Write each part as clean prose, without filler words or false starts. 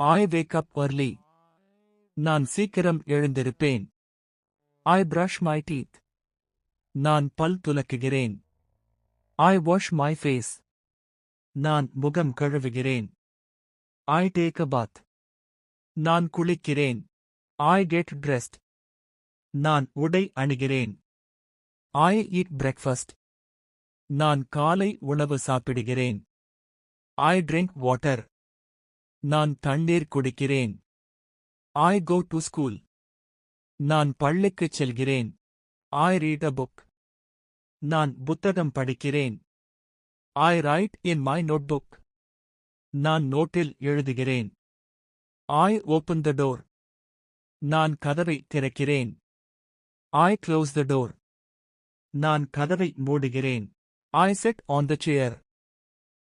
I wake up early. நான் சீக்கிரம் எழுந்திருப்பேன். I brush my teeth. நான் பல் துலக்குகிறேன். I wash my face. நான் முகம் கழுவுகிறேன். I take a bath. நான் குளிக்கிறேன். I get dressed. நான் உடை அணிகிறேன். I eat breakfast. நான் காலை உணவு சாப்பிடுகிறேன். I drink water. நான் தண்ணீர் குடிக்கிறேன். I go to school. நான் பள்ளிக்குச் செல்கிறேன். I read a book. நான் புத்தகம் படிக்கிறேன். I write in my notebook. நான் நோட்டில் எழுதுகிறேன். I open the door. நான் கதவை திறக்கிறேன். I close the door. நான் கதவை மூடுகிறேன். I sit on the chair.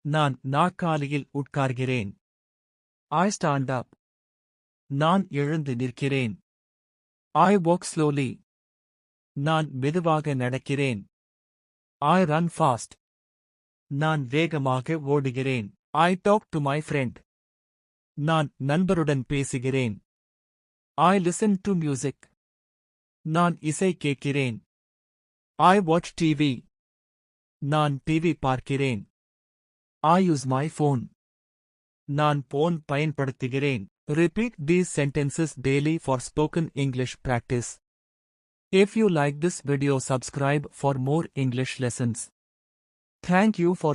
நான் நாற்காலியில் உட்கார்கிறேன். I stand up. நான் எழுந்து நிற்கிறேன். I walk slowly. நான் மெதுவாக நடக்கிறேன். I run fast. நான் வேகமாக ஓடுகிறேன். I talk to my friend. நான் நண்பருடன் பேசுகிறேன். I listen to music. நான் இசை கேட்கிறேன். I watch TV. நான் டிவி பார்க்கிறேன். I use my phone. நான் போன் பயன்படுத்துகிறேன். Repeat these sentences daily for spoken English practice. If you like this video, subscribe for more English lessons. Thank you for